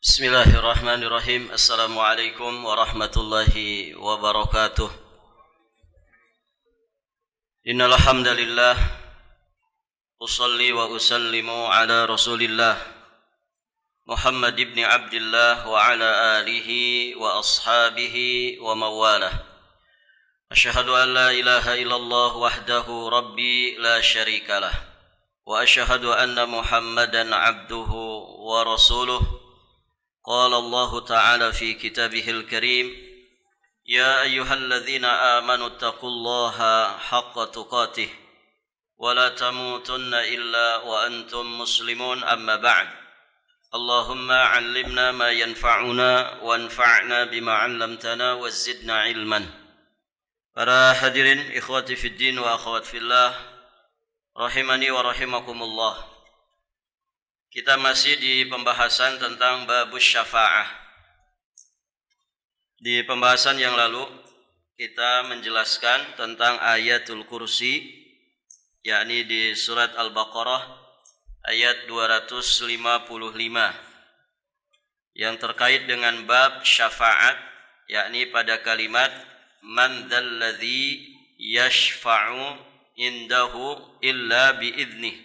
Bismillahirrahmanirrahim. Assalamualaikum warahmatullahi wabarakatuh. Innal hamdalillah usalli wa usallimu ala Rasulillah Muhammad ibn Abdullah wa ala alihi wa ashabihi wa mawalah. Asyhadu an la ilaha illallah wahdahu rabbi la syarikalah wa asyhadu anna Muhammadan abduhu wa rasuluh. قال الله تعالى في كتابه الكريم يا أيها الذين آمنوا اتقوا الله حق تقاته ولا تموتن إلا وأنتم مسلمون أما بعد اللهم علمنا ما ينفعنا وانفعنا بما علمتنا وزدنا علما. Para hadirin ikhwati fiddin wa akhwat fillah rahimani wa rahimakumullah. Kita masih di pembahasan tentang babus syafa'ah. Di pembahasan yang lalu kita menjelaskan tentang ayatul kursi, yakni di surat Al-Baqarah ayat 255 yang terkait dengan bab syafa'at, yakni pada kalimat man dzalladzi yashfa'u indahu illa biidnih.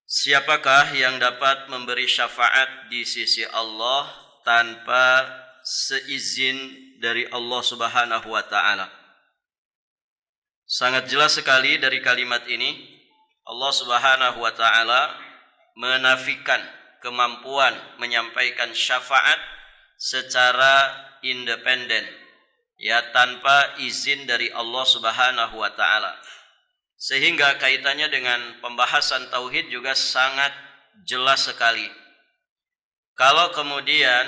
Siapakah yang dapat memberi syafaat di sisi Allah tanpa seizin dari Allah Subhanahu wa taala? Sangat jelas sekali dari kalimat ini Allah Subhanahu wa taala menafikan kemampuan menyampaikan syafaat secara independen, ya, tanpa izin dari Allah Subhanahu wa taala. Sehingga kaitannya dengan pembahasan tauhid juga sangat jelas sekali. Kalau kemudian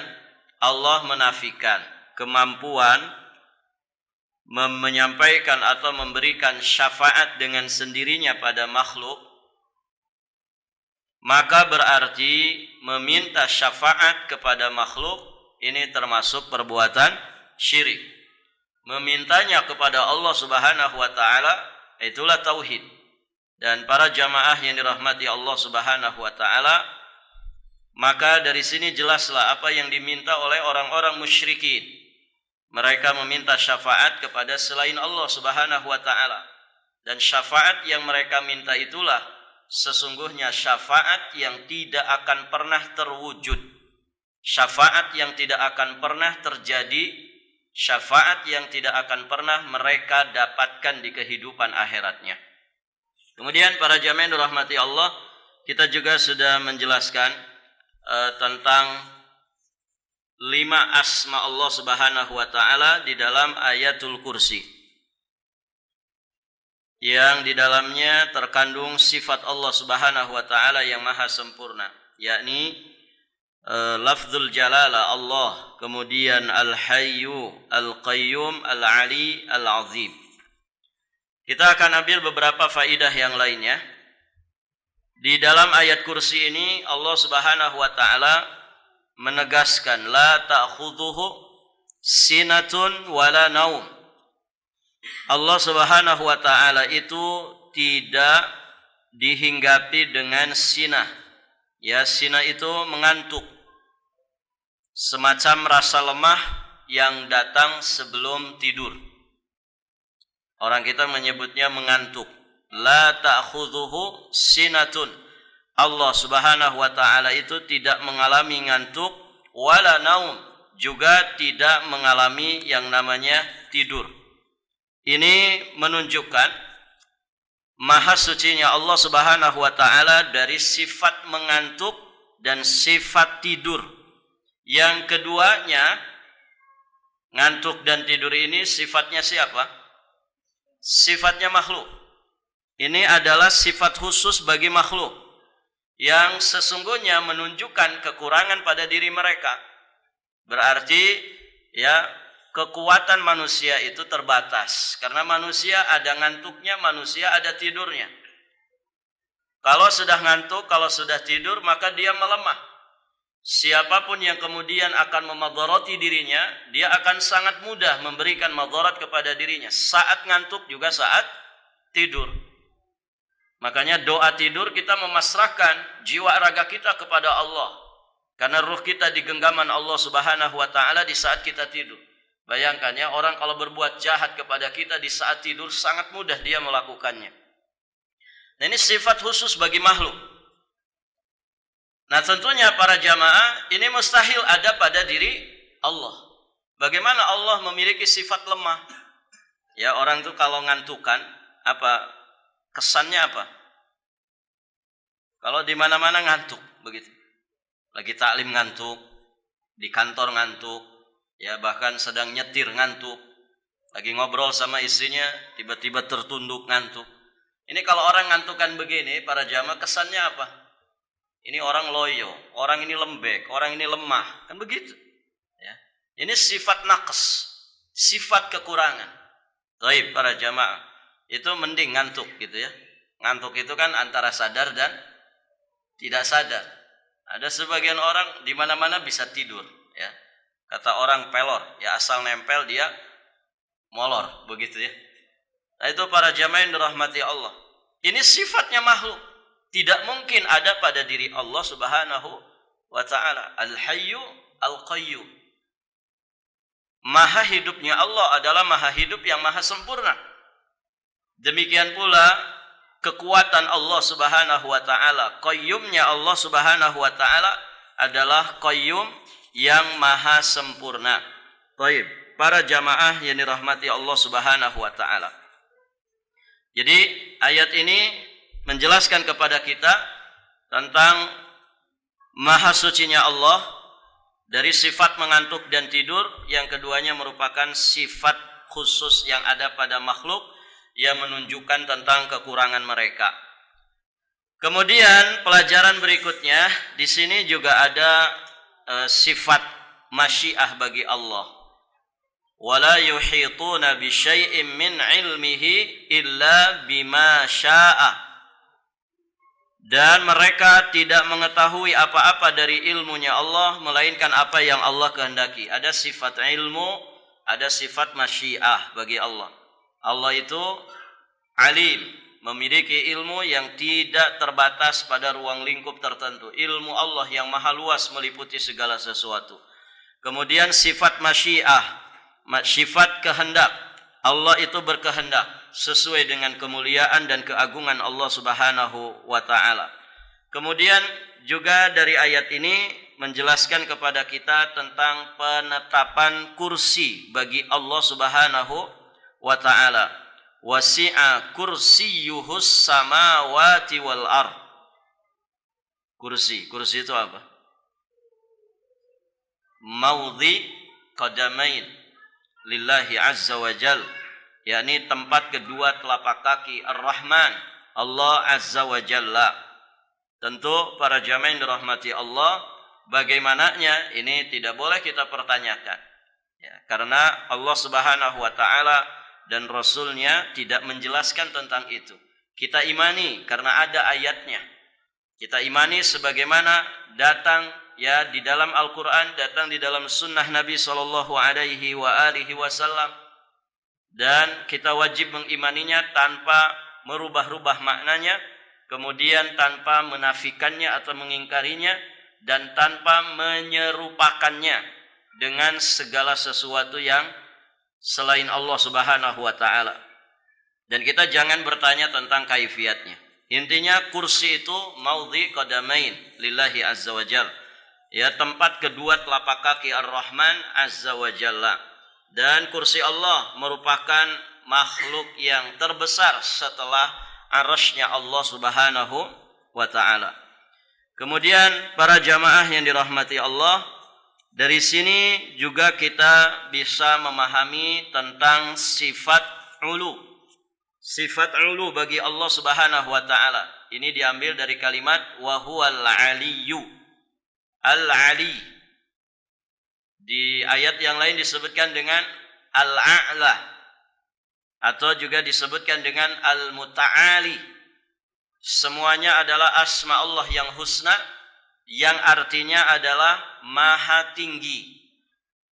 Allah menafikan kemampuan menyampaikan atau memberikan syafaat dengan sendirinya pada makhluk, maka berarti meminta syafaat kepada makhluk ini termasuk perbuatan syirik. Memintanya kepada Allah Subhanahu wa taala itulah tauhid. Dan para jamaah yang dirahmati Allah Subhanahu wa taala, maka dari sini jelaslah apa yang diminta oleh orang-orang musyrikin. Mereka meminta syafaat kepada selain Allah Subhanahu wa taala. Dan syafaat yang mereka minta itulah sesungguhnya syafaat yang tidak akan pernah terwujud. Syafaat yang tidak akan pernah terjadi, syafaat yang tidak akan pernah mereka dapatkan di kehidupan akhiratnya. Kemudian para jamaah rahmati Allah, kita juga sudah menjelaskan tentang 5 asma Allah Subhanahu wa taala di dalam ayatul kursi, yang di dalamnya terkandung sifat Allah Subhanahu wa taala yang maha sempurna, yakni lafzul jalala Allah, kemudian al-hayyu, al-qayyum, al-ali, al-azim. Kita akan ambil beberapa faidah yang lainnya. Di dalam ayat kursi ini Allah Subhanahu wa taala menegaskan la ta'khudhuhu sinatun wala naum. Allah Subhanahu wa taala itu tidak dihinggapi dengan sinah. Ya, sinah itu mengantuk, semacam rasa lemah yang datang sebelum tidur. Orang kita menyebutnya mengantuk. La ta'khudhuhu sinatun. Allah Subhanahu wa taala itu tidak mengalami ngantuk, wala naum, juga tidak mengalami yang namanya tidur. Ini menunjukkan maha sucinya Allah Subhanahu wa taala dari sifat mengantuk dan sifat tidur. Yang keduanya, ngantuk dan tidur ini sifatnya siapa? Sifatnya makhluk. Ini adalah sifat khusus bagi makhluk yang sesungguhnya menunjukkan kekurangan pada diri mereka. Berarti ya, kekuatan manusia itu terbatas, karena manusia ada ngantuknya, manusia ada tidurnya. Kalau sudah ngantuk, kalau sudah tidur, maka dia melemah. Siapapun yang kemudian akan memadharati dirinya, dia akan sangat mudah memberikan madharat kepada dirinya, saat ngantuk juga saat tidur. Makanya doa tidur kita memasrahkan jiwa raga kita kepada Allah. Karena ruh kita di genggaman Allah Subhanahu wa taala di saat kita tidur. Bayangkan ya, orang kalau berbuat jahat kepada kita di saat tidur sangat mudah dia melakukannya. Nah, ini sifat khusus bagi makhluk. Nah, tentunya para jamaah ini mustahil ada pada diri Allah. Bagaimana Allah memiliki sifat lemah? Ya, orang tuh kalau ngantukan apa? Kesannya apa? Kalau di mana-mana ngantuk begitu. Lagi taklim ngantuk, di kantor ngantuk, ya bahkan sedang nyetir ngantuk, lagi ngobrol sama istrinya tiba-tiba tertunduk ngantuk. Ini kalau orang ngantukan begini, para jamaah kesannya apa? Ini orang loyo, orang ini lembek, orang ini lemah, kan begitu. Ya. Ini sifat naqs, sifat kekurangan. Baik para jamaah, itu mending ngantuk gitu ya. Ngantuk itu kan antara sadar dan tidak sadar. Ada sebagian orang di mana-mana bisa tidur, ya. Kata orang pelor, ya asal nempel dia molor, begitu ya. Nah, itu para jamaah yang dirahmati Allah. Ini sifatnya makhluk. Tidak mungkin ada pada diri Allah Subhanahu wa taala. Al-Hayyu Al-Qayyum. Maha hidupnya Allah adalah maha hidup yang maha sempurna. Demikian pula kekuatan Allah Subhanahu wa taala, qayyumnya Allah Subhanahu wa taala adalah qayyum yang maha sempurna. Baik, para jamaah yang dirahmati Allah Subhanahu wa taala. Jadi ayat ini menjelaskan kepada kita tentang maha sucinya Allah dari sifat mengantuk dan tidur, yang keduanya merupakan sifat khusus yang ada pada makhluk yang menunjukkan tentang kekurangan mereka. Kemudian pelajaran berikutnya di sini juga ada sifat masyiah bagi Allah. Wala yuhituna bi syai'in min ilmihi illa bima syaa. Dan mereka tidak mengetahui apa-apa dari ilmunya Allah melainkan apa yang Allah kehendaki. Ada sifat ilmu, ada sifat masyiah bagi Allah. Allah itu alim, memiliki ilmu yang tidak terbatas pada ruang lingkup tertentu. Ilmu Allah yang maha luas meliputi segala sesuatu. Kemudian sifat masyiah, sifat kehendak. Allah itu berkehendak sesuai dengan kemuliaan dan keagungan Allah Subhanahu wa taala. Kemudian juga dari ayat ini menjelaskan kepada kita tentang penetapan kursi bagi Allah Subhanahu wa ta'ala. Wasi'a kursiyuhus samawati wal ard. Kursi itu apa? Maudhi qadamain lillahi azza wa jal, yakni tempat kedua telapak kaki Ar-Rahman, Allah azza wa jalla. Tentu para jamaah yang dirahmati Allah, bagaimananya ini tidak boleh kita pertanyakan, ya, karena Allah Subhanahu wa ta'ala dan Rasulnya tidak menjelaskan tentang itu. Kita imani karena ada ayatnya. Kita imani sebagaimana datang ya di dalam Al-Quran, datang di dalam sunnah Nabi SAW. Dan kita wajib mengimaninya tanpa merubah-rubah maknanya, kemudian tanpa menafikannya atau mengingkarinya, dan tanpa menyerupakannya dengan segala sesuatu yang selain Allah Subhanahu wa ta'ala. Dan kita jangan bertanya tentang kaifiatnya. Intinya kursi itu maudhi qadamain lillahi azza wa jalla, ya, tempat kedua telapak kaki Ar-Rahman azza wa jalla. Dan kursi Allah merupakan makhluk yang terbesar setelah arasy-Nya Allah Subhanahu wa ta'ala. Kemudian para jamaah yang dirahmati Allah, dari sini juga kita bisa memahami tentang sifat ulu. Sifat ulu bagi Allah Subhanahu wa ta'ala. Ini diambil dari kalimat wa huwal aliyyu. Al-ali. Di ayat yang lain disebutkan dengan al-a'la, atau juga disebutkan dengan al-muta'ali. Semuanya adalah asma Allah yang husna, yang artinya adalah maha tinggi.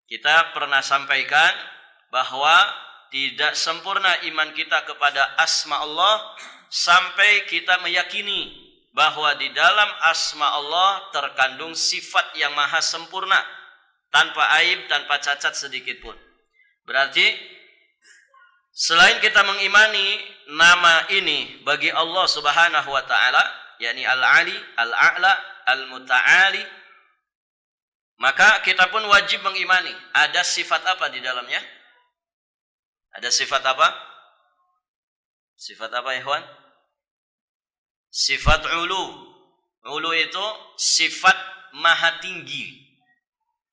Kita pernah sampaikan bahwa tidak sempurna iman kita kepada asma Allah sampai kita meyakini bahwa di dalam asma Allah terkandung sifat yang maha sempurna, tanpa aib, tanpa cacat sedikit pun. Berarti selain kita mengimani nama ini bagi Allah Subhanahu wa taala, yakni Al-Ali, Al-A'la, Al-Muta'ali, maka kita pun wajib mengimani ada sifat apa di dalamnya? Ada sifat apa? Sifat apa, ikhwan? Sifat ulu. Ulu itu sifat maha tinggi.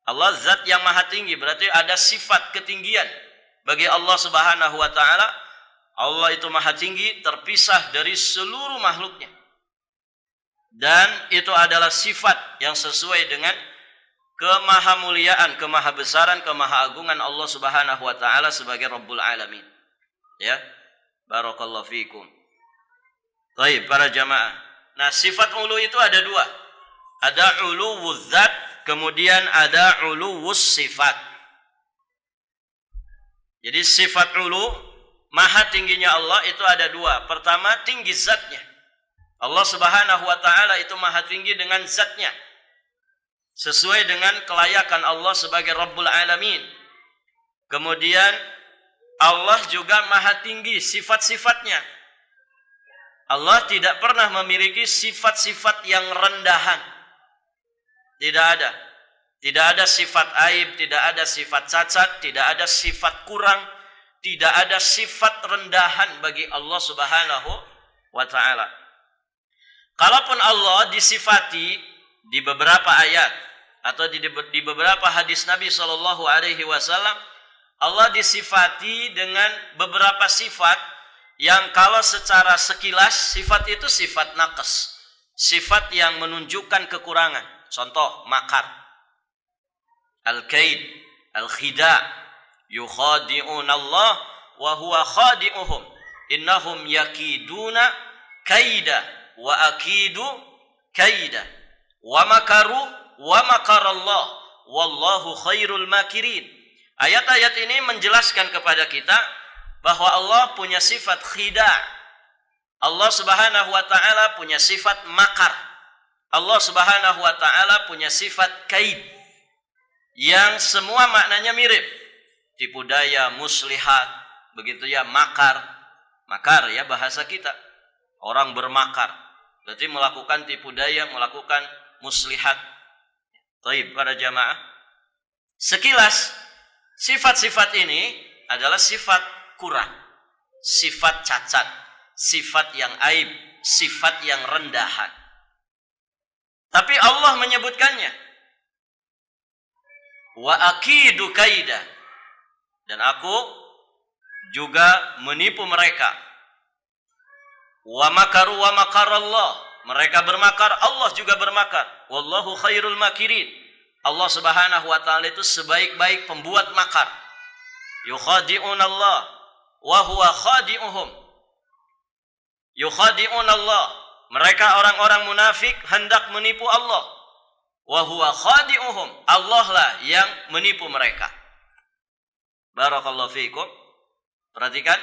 Allah zat yang maha tinggi, berarti ada sifat ketinggian bagi Allah Subhanahu wa taala. Allah itu maha tinggi, terpisah dari seluruh makhluknya. Dan itu adalah sifat yang sesuai dengan kemahamuliaan, kemahabesaran, kemahaagungan Allah Subhanahu wa taala sebagai Rabbul Alamin. Ya. Barakallahu fikum. Baik, para jamaah. Nah, sifat ulu itu ada dua. Ada uluwuz zat, kemudian ada uluwuz sifat. Jadi sifat ulu, maha tingginya Allah itu ada dua. Pertama, tinggi zatnya. Allah Subhanahu wa taala itu maha tinggi dengan zatnya, sesuai dengan kelayakan Allah sebagai Rabbul Alamin. Kemudian Allah juga maha tinggi sifat-sifatnya. Allah tidak pernah memiliki sifat-sifat yang rendahan. Tidak ada. Tidak ada sifat aib, tidak ada sifat cacat, tidak ada sifat kurang, tidak ada sifat rendahan bagi Allah Subhanahu wa taala. Kalaupun Allah disifati di beberapa ayat atau di beberapa hadis Nabi sallallahu alaihi wasallam, Allah disifati dengan beberapa sifat yang kalau secara sekilas sifat itu sifat naqs, sifat yang menunjukkan kekurangan. Contoh, makar, al-kaid, al-khida', yukhadi'una Allah wa huwa khadi'uhum, innahum yakiduna kaida wa akidu kaida wa makaru wa makarallah wallahu khairul makirin. Ayat-ayat ini menjelaskan kepada kita bahwa Allah punya sifat khida'. Allah Subhanahu wa taala punya sifat makar. Allah Subhanahu wa taala punya sifat kaid, yang semua maknanya mirip. Tipu daya, muslihat, begitu ya, makar. Makar ya bahasa kita. Orang bermakar. Berarti melakukan tipu daya, melakukan muslihat. Baik, para jamaah. Sekilas sifat-sifat ini adalah sifat kurang, sifat cacat, sifat yang aib, sifat yang rendahan. Tapi Allah menyebutkannya. Wa akidu kaida. Dan aku juga menipu mereka. Wa makaru wa makarallah. Mereka bermakar, Allah juga bermakar. Wallahu khairul makirin. Allah Subhanahu wa taala itu sebaik-baik pembuat makar. Yukhadi'un Allah wa huwa khadi'uhum. Yukhadi'un Allah. Mereka orang-orang munafik hendak menipu Allah. Wa huwa khadi'uhum. Allah lah yang menipu mereka. Barakallahu fiikum. Perhatikan,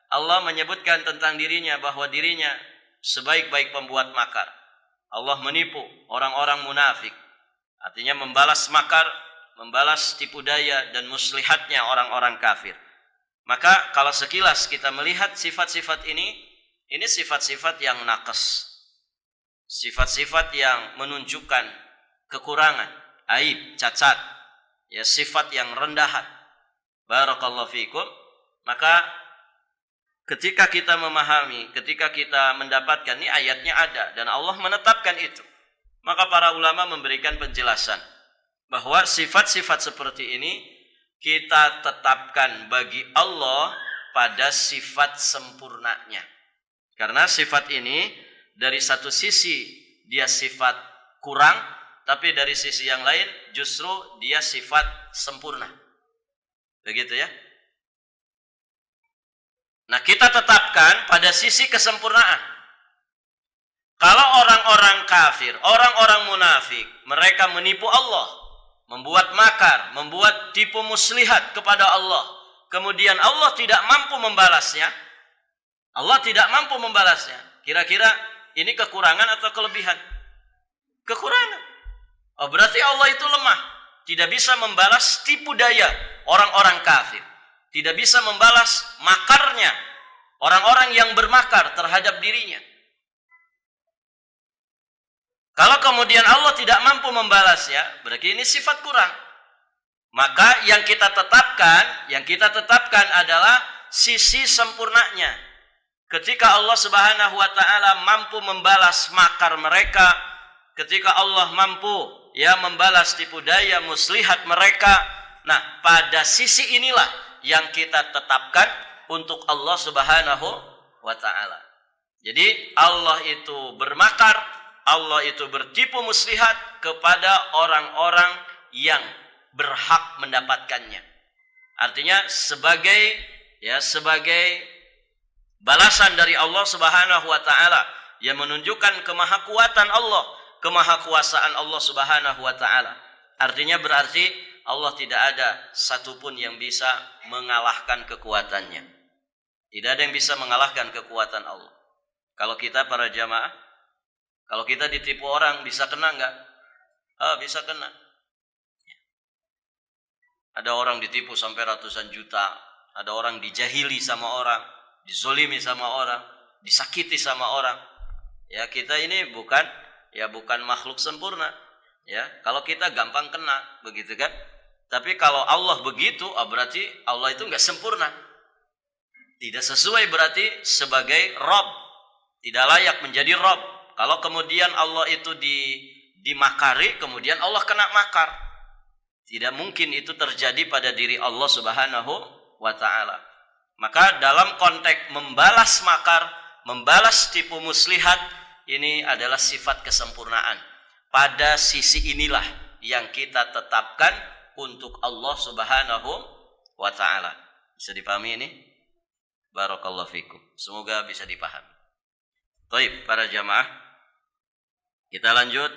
Allah menyebutkan tentang dirinya bahwa dirinya sebaik-baik pembuat makar. Allah menipu orang-orang munafik. Artinya membalas makar, membalas tipu daya dan muslihatnya orang-orang kafir. Maka kalau sekilas kita melihat sifat-sifat ini sifat-sifat yang naqas. Sifat-sifat yang menunjukkan kekurangan, aib, cacat. Ya, sifat yang rendahan. Barakallahu fiikum. Maka ketika kita memahami, ketika kita mendapatkan ini ayatnya ada dan Allah menetapkan itu, maka para ulama memberikan penjelasan bahwa sifat-sifat seperti ini kita tetapkan bagi Allah pada sifat sempurnanya. Karena sifat ini dari satu sisi dia sifat kurang, tapi dari sisi yang lain justru dia sifat sempurna. Begitu ya. Nah, kita tetapkan pada sisi kesempurnaan. Kalau orang-orang kafir, orang-orang munafik, mereka menipu Allah, membuat makar, membuat tipu muslihat kepada Allah, kemudian Allah tidak mampu membalasnya. Allah tidak mampu membalasnya. Kira-kira Ini kekurangan atau kelebihan? Kekurangan. Oh, berarti Allah itu lemah. Tidak bisa membalas tipu daya orang-orang kafir. Tidak bisa membalas makarnya orang-orang yang bermakar terhadap dirinya. Kalau kemudian Allah tidak mampu membalasnya, berarti ini sifat kurang. Maka yang kita tetapkan adalah sisi sempurnanya. Ketika Allah Subhanahu wa taala mampu membalas makar mereka, ketika Allah mampu membalas tipu daya muslihat mereka, nah pada sisi inilah yang kita tetapkan untuk Allah Subhanahu wa taala. Jadi Allah itu bermakar, Allah itu bertipu muslihat kepada orang-orang yang berhak mendapatkannya. Artinya sebagai balasan dari Allah Subhanahu wa taala yang menunjukkan kemahakuatan Allah, kemahakuasaan Allah Subhanahu wa taala. Artinya berarti Allah tidak ada satupun yang bisa mengalahkan kekuatannya. Tidak ada yang bisa mengalahkan kekuatan Allah. Kalau kita para jamaah, kalau kita ditipu orang bisa kena enggak? Bisa kena. Ada orang ditipu sampai ratusan juta, ada orang dijahili sama orang, dizolimi sama orang, disakiti sama orang. Ya, kita ini bukan makhluk sempurna. Ya, kalau kita gampang kena, begitu kan? Tapi kalau Allah begitu, berarti Allah itu enggak sempurna. Tidak sesuai berarti sebagai Rabb. Tidak layak menjadi Rabb. Kalau kemudian Allah itu dimakari, kemudian Allah kena makar. Tidak mungkin itu terjadi pada diri Allah Subhanahu wa ta'ala. Maka dalam konteks membalas makar, membalas tipu muslihat, ini adalah sifat kesempurnaan. Pada sisi inilah yang kita tetapkan untuk Allah Subhanahu wa ta'ala. Bisa dipahami ini? Barakallahu fikum. Semoga bisa dipahami. Baik, para jamaah, kita lanjut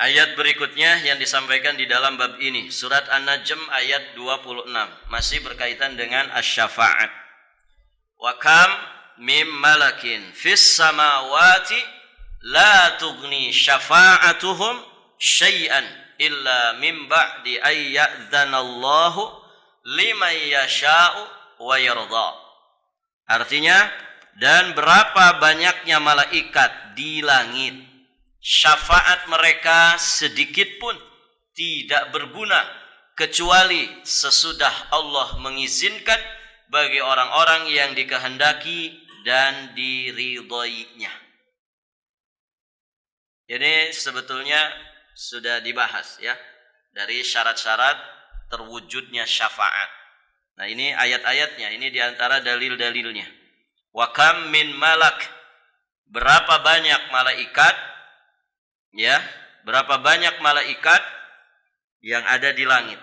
ayat berikutnya yang disampaikan di dalam bab ini, surat An-Najm ayat 26, masih berkaitan dengan asy-syafa'at. Wa kam mim malakin fis samawati la tughni syafa'atuhum syai'an illa min ba'di ay ya'dzanallahu liman yasha'u wa yarda. Artinya, dan berapa banyaknya malaikat di langit, syafaat mereka sedikit pun tidak berguna kecuali sesudah Allah mengizinkan bagi orang-orang yang dikehendaki dan diridhoinya. Jadi sebetulnya sudah dibahas ya dari syarat-syarat terwujudnya syafaat. Nah, ini ayat-ayatnya, ini diantara dalil-dalilnya. Wa kam min malak, berapa banyak malaikat, ya, berapa banyak malaikat yang ada di langit.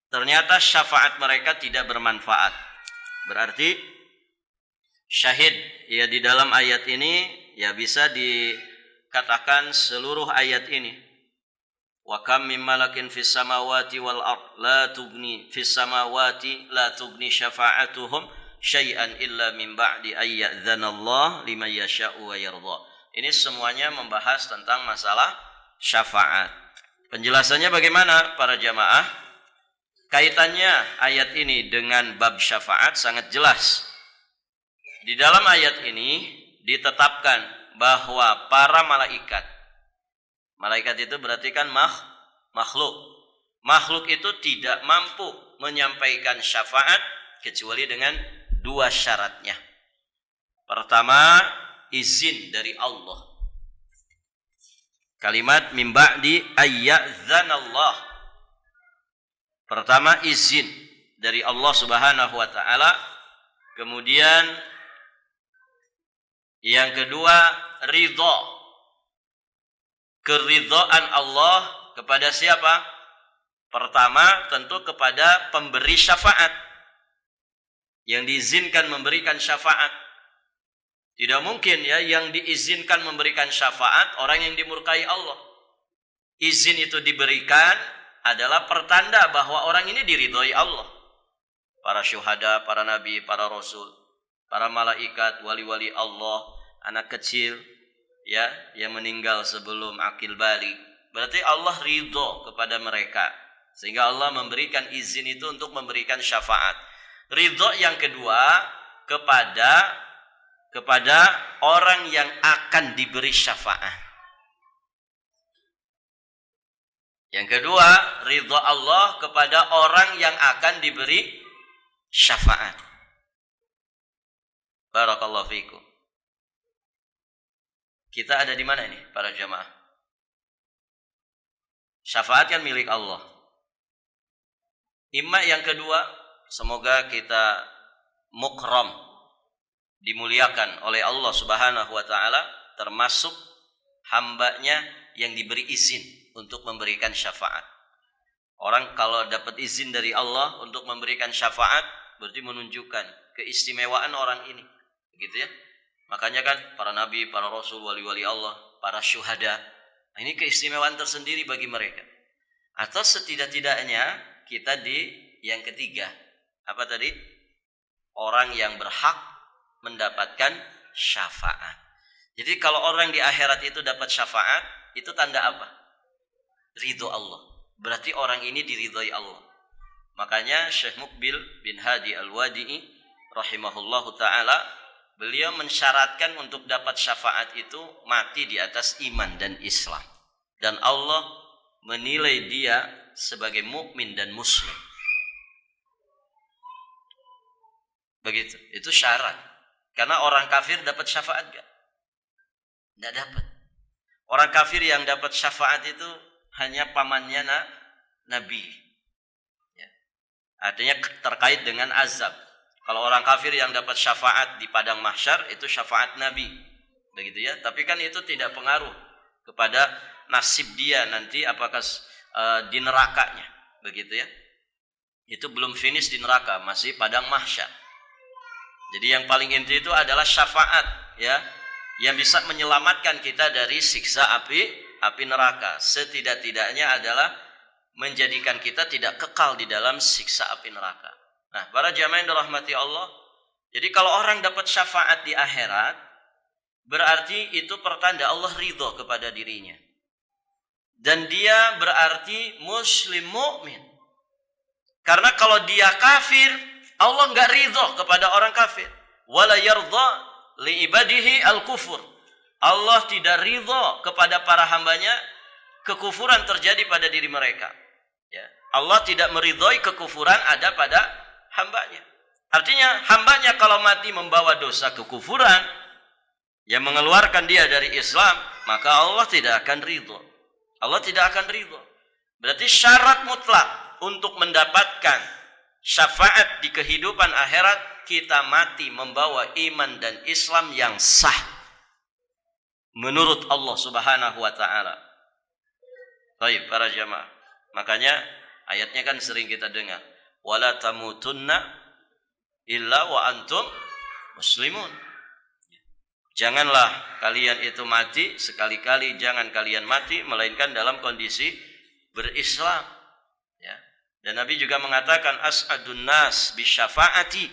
Ternyata syafaat mereka tidak bermanfaat. Berarti syahid ya di dalam ayat ini ya bisa dikatakan seluruh ayat ini. Wa kam min malakin fis samawati wal ard la tughni fis samawati la tughni syafa'atuhum syai'an illa min ba'di ay ya'dzanallahu liman yasha'u wa yarda. Ini semuanya membahas tentang masalah syafaat. Penjelasannya bagaimana para jamaah? Kaitannya ayat ini dengan bab syafaat sangat jelas. Di dalam ayat ini ditetapkan bahwa para malaikat itu berarti kan makhluk. Makhluk itu tidak mampu menyampaikan syafaat kecuali dengan dua syaratnya. Pertama, izin dari Allah. Kalimat min ba'di ayyadzanallah. Pertama, izin dari Allah Subhanahu wa taala. Kemudian yang kedua, ridha. Keridhaan Allah kepada siapa? Pertama, tentu kepada pemberi syafaat yang diizinkan memberikan syafaat. Tidak mungkin ya yang diizinkan memberikan syafaat orang yang dimurkai Allah. Izin itu diberikan adalah pertanda bahwa orang ini diridhoi Allah. Para syuhada, para nabi, para rasul, para malaikat, wali-wali Allah, anak kecil ya yang meninggal sebelum akil balik, berarti Allah ridho kepada mereka sehingga Allah memberikan izin itu untuk memberikan syafaat. Ridho yang kedua kepada orang yang akan diberi syafaat. Yang kedua, ridho Allah kepada orang yang akan diberi syafaat. Barakallahu fikum. Kita ada di mana ini para jamaah? Syafaat kan milik Allah. Imma yang kedua, semoga kita mukram, dimuliakan oleh Allah Subhanahu wa taala, termasuk hambanya yang diberi izin untuk memberikan syafaat. Orang kalau dapat izin dari Allah untuk memberikan syafaat, berarti menunjukkan keistimewaan orang ini, begitu ya. Makanya kan para nabi, para rasul, wali-wali Allah, para syuhada, ini keistimewaan tersendiri bagi mereka. Atau setidak-tidaknya kita di yang ketiga, apa tadi? Orang yang berhak mendapatkan syafaat. Jadi kalau orang di akhirat itu dapat syafaat, itu tanda apa? Ridho Allah. Berarti orang ini diridhoi Allah. Makanya Syekh Muqbil bin Hadi Al-Wadi'i rahimahullahu ta'ala, beliau mensyaratkan untuk dapat syafaat itu mati di atas iman dan Islam. Dan Allah menilai dia sebagai mukmin dan muslim. Begitu. Itu syarat. Karena orang kafir dapat syafaat gak? Tidak dapat. Orang kafir yang dapat syafaat itu hanya pamannya Nabi. Ya. Artinya terkait dengan azab. Kalau orang kafir yang dapat syafaat di padang mahsyar itu syafaat Nabi. Begitu ya. Tapi kan itu tidak pengaruh kepada nasib dia nanti apakah di nerakanya. Begitu ya. Itu belum finish di neraka, masih padang mahsyar. Jadi yang paling inti itu adalah syafaat ya, yang bisa menyelamatkan kita dari siksa api neraka. Setidak-tidaknya adalah menjadikan kita tidak kekal di dalam siksa api neraka. Nah, para jamaah yang dirahmati Allah, jadi kalau orang dapat syafaat di akhirat, berarti itu pertanda Allah ridho kepada dirinya. Dan dia berarti muslim mukmin. Karena kalau dia kafir, Allah enggak ridho kepada orang kafir. Wala yardha li ibadihi al-kufur. Allah tidak ridho kepada para hambanya kekufuran terjadi pada diri mereka. Ya. Allah tidak meridhoi kekufuran ada pada hambanya. Artinya hambanya kalau mati membawa dosa kekufuran yang mengeluarkan dia dari Islam, maka Allah tidak akan ridho. Allah tidak akan ridho. Berarti syarat mutlak untuk mendapatkan syafaat di kehidupan akhirat, kita mati membawa iman dan Islam yang sah menurut Allah Subhanahu wa taala. Baik para jamaah. Makanya ayatnya kan sering kita dengar, wala tamutunna illa wa antum muslimun. Janganlah kalian itu mati, sekali-kali jangan kalian mati melainkan dalam kondisi berislam. Ya. Dan Nabi juga mengatakan as'adun nas bisyafaati,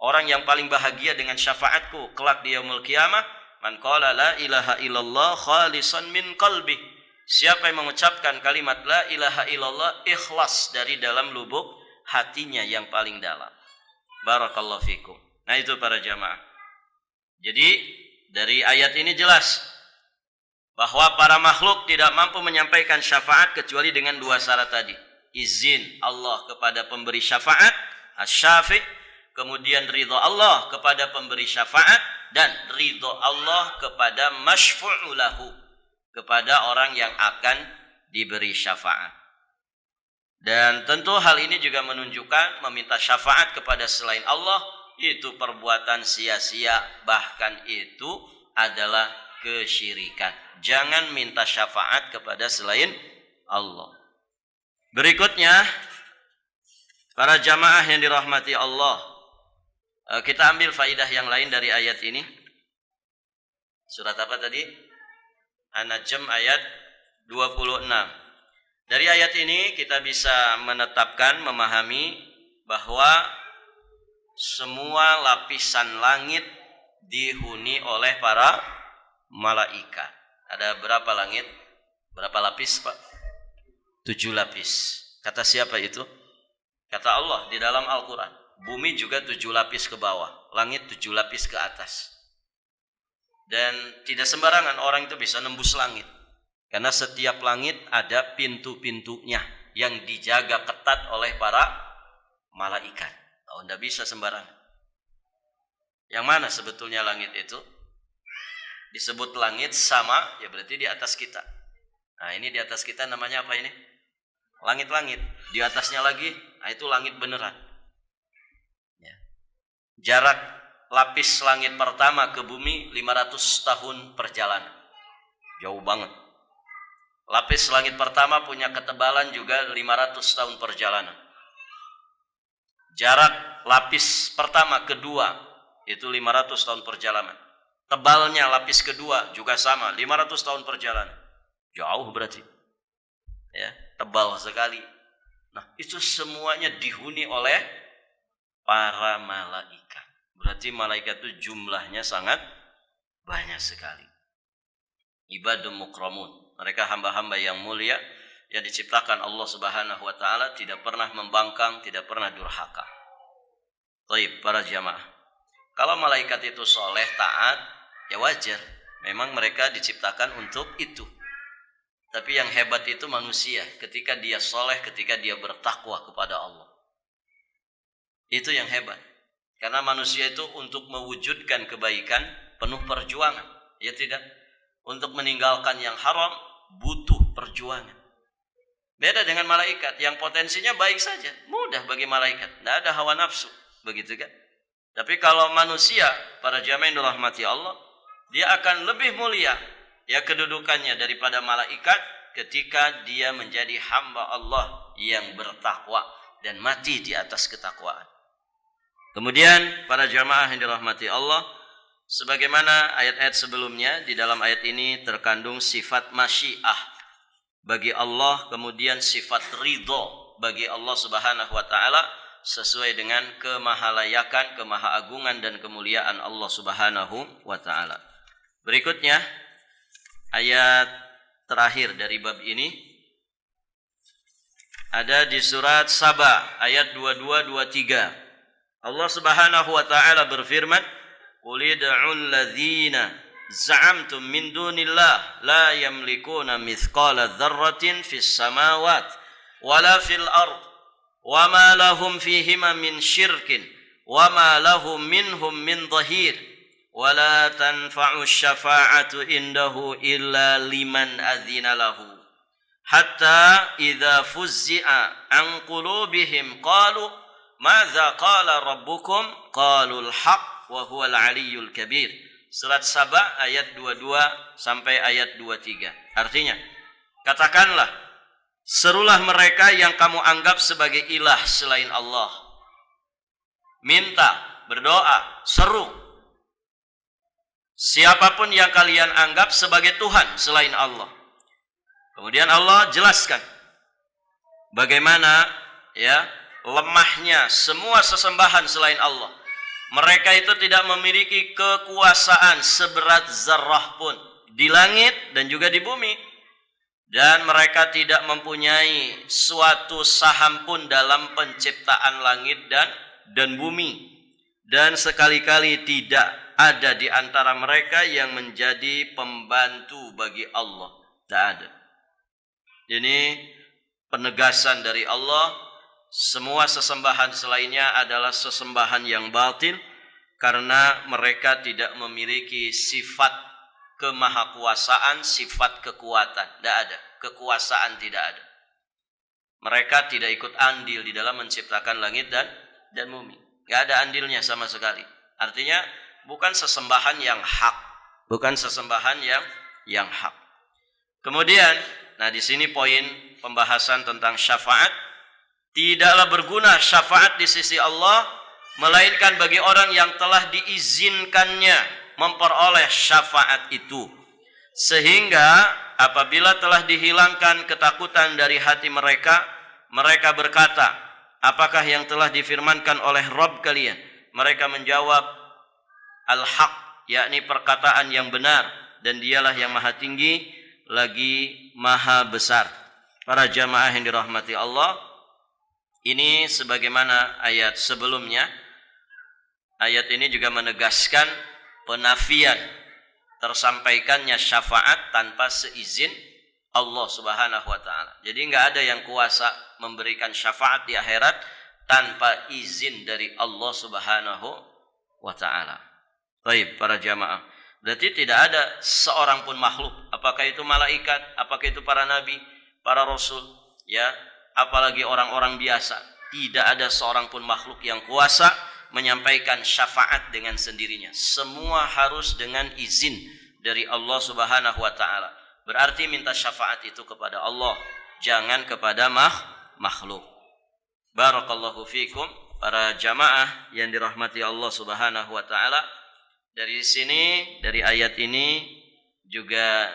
orang yang paling bahagia dengan syafaatku kelak di yaumul qiyamah, man qala la ilaha illallah khalisan min qalbi. Siapa yang mengucapkan kalimat la ilaha illallah ikhlas dari dalam lubuk hatinya yang paling dalam. Barakallahu fikum. Nah itu para jamaah. Jadi dari ayat ini jelas bahwa para makhluk tidak mampu menyampaikan syafaat kecuali dengan dua syarat tadi. Izin Allah kepada pemberi syafaat, asy-syafi', kemudian ridho Allah kepada pemberi syafaat, dan ridho Allah kepada masyfu'u lahu, kepada orang yang akan diberi syafaat. Dan tentu hal ini juga menunjukkan meminta syafaat kepada selain Allah itu perbuatan sia-sia, bahkan itu adalah kesyirikan. Jangan minta syafaat kepada selain Allah. Berikutnya, para jamaah yang dirahmati Allah, kita ambil faidah yang lain dari ayat ini. Surat apa tadi? An-Najm ayat 26. Dari ayat ini kita bisa menetapkan, memahami bahwa semua lapisan langit dihuni oleh para malaikat. Ada berapa langit? Berapa lapis, Pak? 7 lapis. Kata siapa itu? Kata Allah di dalam Al-Quran. Bumi juga 7 lapis ke bawah, langit 7 lapis ke atas. Dan tidak sembarangan orang itu bisa nembus langit. Karena setiap langit ada pintu-pintunya yang dijaga ketat oleh para malaikat. Oh, tidak bisa sembarangan. Yang mana sebetulnya langit itu? Disebut langit sama, ya berarti di atas kita. Nah, ini di atas kita namanya apa ini? Langit-langit. Di atasnya lagi, nah itu langit beneran. Ya. Jarak lapis langit pertama ke bumi 500 tahun perjalanan. Jauh banget. Lapis langit pertama punya ketebalan juga 500 tahun perjalanan. Jarak lapis pertama kedua itu 500 tahun perjalanan. Tebalnya lapis kedua juga sama, 500 tahun perjalanan. Jauh berarti. Ya, tebal sekali. Nah, itu semuanya dihuni oleh para malaikat. Berarti malaikat itu jumlahnya sangat banyak sekali. Ibadun mukramun. Mereka hamba-hamba yang mulia yang diciptakan Allah Subhanahu wa taala, tidak pernah membangkang, tidak pernah durhaka. Baik, para jamaah. Kalau malaikat itu soleh, taat, ya wajar. Memang mereka diciptakan untuk itu. Tapi yang hebat itu manusia, ketika dia soleh, ketika dia bertakwa kepada Allah. Itu yang hebat. Karena manusia itu untuk mewujudkan kebaikan penuh perjuangan. Ya tidak? Untuk meninggalkan yang haram butuh perjuangan. Beda dengan malaikat yang potensinya baik saja, mudah bagi malaikat, tidak ada hawa nafsu, begitu kan? Tapi kalau manusia, para jamaah yang dirahmati Allah, dia akan lebih mulia ya kedudukannya daripada malaikat ketika dia menjadi hamba Allah yang bertakwa dan mati di atas ketakwaan. Kemudian para jamaah yang dirahmati Allah, sebagaimana ayat-ayat sebelumnya, di dalam ayat ini terkandung sifat masyiah bagi Allah, kemudian sifat ridho bagi Allah Subhanahu wa taala sesuai dengan kemahalayakan, kemahaagungan dan kemuliaan Allah Subhanahu wa taala. Berikutnya ayat terakhir dari bab ini ada di surat Saba ayat 22-23. Allah Subhanahu wa taala berfirman, "Qul id'ul ladzina za'amtum min dunillah la yamlikuna mithqala dzarratin fis samawati wala fil ard wa ma lahum fihima min syirkin wa ma lahum minhum min dhahir wa la tanfa'u syafa'atu indahu illa liman adzina lahu hatta idza fuzzi'a an qulubihim qalu madza qala rabbukum qalul haqq wa huwal aliyyul kabir." Surat Saba ayat 22 sampai ayat 23. Artinya, katakanlah, serulah mereka yang kamu anggap sebagai ilah selain Allah. Minta, berdoa, seru siapapun yang kalian anggap sebagai Tuhan selain Allah. Kemudian Allah jelaskan bagaimana ya lemahnya semua sesembahan selain Allah. Mereka itu tidak memiliki kekuasaan seberat zarrah pun di langit dan juga di bumi. Dan mereka tidak mempunyai suatu saham pun dalam penciptaan langit dan bumi. Dan sekali-kali tidak ada di antara mereka yang menjadi pembantu bagi Allah. Tidak ada. Ini penegasan dari Allah. Semua sesembahan selainnya adalah sesembahan yang batil karena mereka tidak memiliki sifat kemahakuasaan, sifat kekuatan. Tidak ada. Kekuasaan tidak ada. Mereka tidak ikut andil di dalam menciptakan langit dan bumi. Tidak ada andilnya sama sekali. Artinya bukan sesembahan yang hak. Bukan sesembahan yang hak. Kemudian, nah di sini poin pembahasan tentang syafaat. Tidaklah berguna syafaat di sisi Allah melainkan bagi orang yang telah diizinkannya memperoleh syafaat itu. Sehingga apabila telah dihilangkan ketakutan dari hati mereka, mereka berkata, apakah yang telah difirmankan oleh Rabb kalian? Mereka menjawab, al-haq, yakni perkataan yang benar, dan dialah yang maha tinggi lagi maha besar. Para jamaah yang dirahmati Allah, ini sebagaimana ayat sebelumnya, ayat ini juga menegaskan penafian tersampaikannya syafaat tanpa seizin Allah Subhanahu wa taala. Jadi enggak ada yang kuasa memberikan syafaat di akhirat tanpa izin dari Allah Subhanahu wa taala. Baik, para jamaah. Berarti tidak ada seorang pun makhluk, apakah itu malaikat, apakah itu para nabi, para rasul, ya, apalagi orang-orang biasa, tidak ada seorang pun makhluk yang kuasa menyampaikan syafaat dengan sendirinya. Semua harus dengan izin dari Allah Subhanahu wa taala. Berarti minta syafaat itu kepada Allah, jangan kepada makhluk. Barakallahu fikum, para jamaah yang dirahmati Allah Subhanahu wa taala. Dari sini, dari ayat ini juga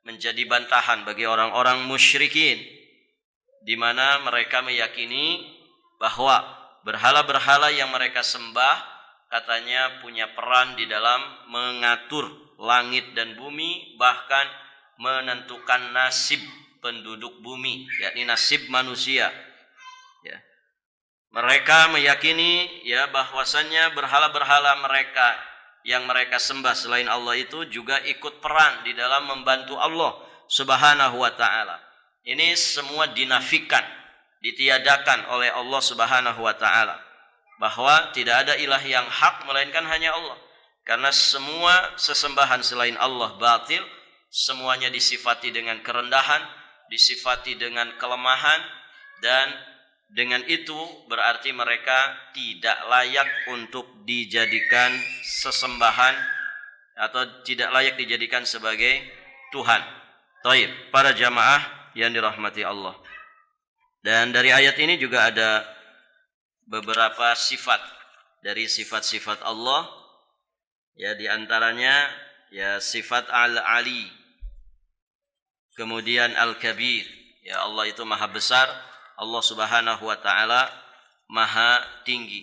menjadi bantahan bagi orang-orang musyrikin, di mana mereka meyakini bahwa berhala-berhala yang mereka sembah katanya punya peran di dalam mengatur langit dan bumi, bahkan menentukan nasib penduduk bumi, yakni nasib manusia. Ya. Mereka meyakini ya bahwasannya berhala-berhala mereka yang mereka sembah selain Allah itu juga ikut peran di dalam membantu Allah Subhanahu wa taala. Ini semua dinafikan, ditiadakan oleh Allah Subhanahu wa taala, bahwa tidak ada ilah yang hak melainkan hanya Allah. Karena semua sesembahan selain Allah batil, semuanya disifati dengan kerendahan, disifati dengan kelemahan, dan dengan itu berarti mereka tidak layak untuk dijadikan sesembahan atau tidak layak dijadikan sebagai Tuhan. Taib, para jamaah yang dirahmati Allah. Dan dari ayat ini juga ada beberapa sifat dari sifat-sifat Allah. Ya, di antaranya ya sifat Al-Ali. Kemudian Al-Kabir. Ya, Allah itu maha besar. Allah Subhanahu wa taala maha tinggi.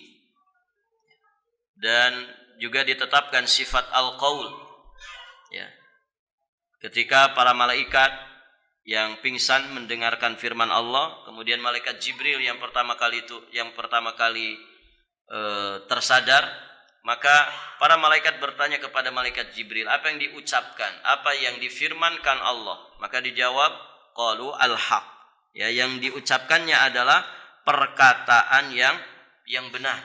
Dan juga ditetapkan sifat Al-Qaul. Ya. Ketika para malaikat yang pingsan mendengarkan firman Allah, kemudian malaikat Jibril yang pertama kali tersadar, maka para malaikat bertanya kepada malaikat Jibril, apa yang diucapkan, apa yang difirmankan Allah? Maka dijawab, qalu al-haq. Ya, yang diucapkannya adalah perkataan yang benar.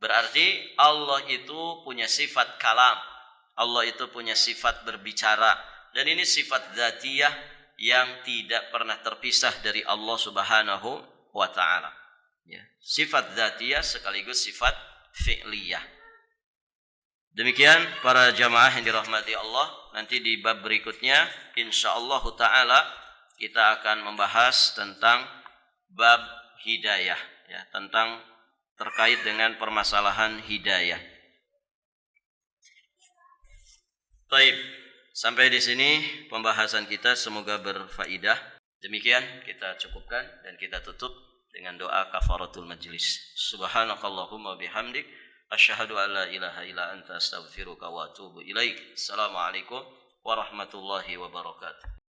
Berarti Allah itu punya sifat kalam. Allah itu punya sifat berbicara. Dan ini sifat dzatiyah yang tidak pernah terpisah dari Allah Subhanahu wa taala. Ya, sifat dzatiyah sekaligus sifat fi'liyah. Demikian para jamaah yang dirahmati Allah, nanti di bab berikutnya insyaallah taala kita akan membahas tentang bab hidayah, ya, tentang terkait dengan permasalahan hidayah. Baik, sampai di sini pembahasan kita, semoga berfaedah. Demikian kita cukupkan dan kita tutup dengan doa kafaratul majlis. Subhanakallahumma bihamdik asyhadu an la ilaha illa anta astaghfiruka wa atubu ilaik. Assalamualaikum warahmatullahi wabarakatuh.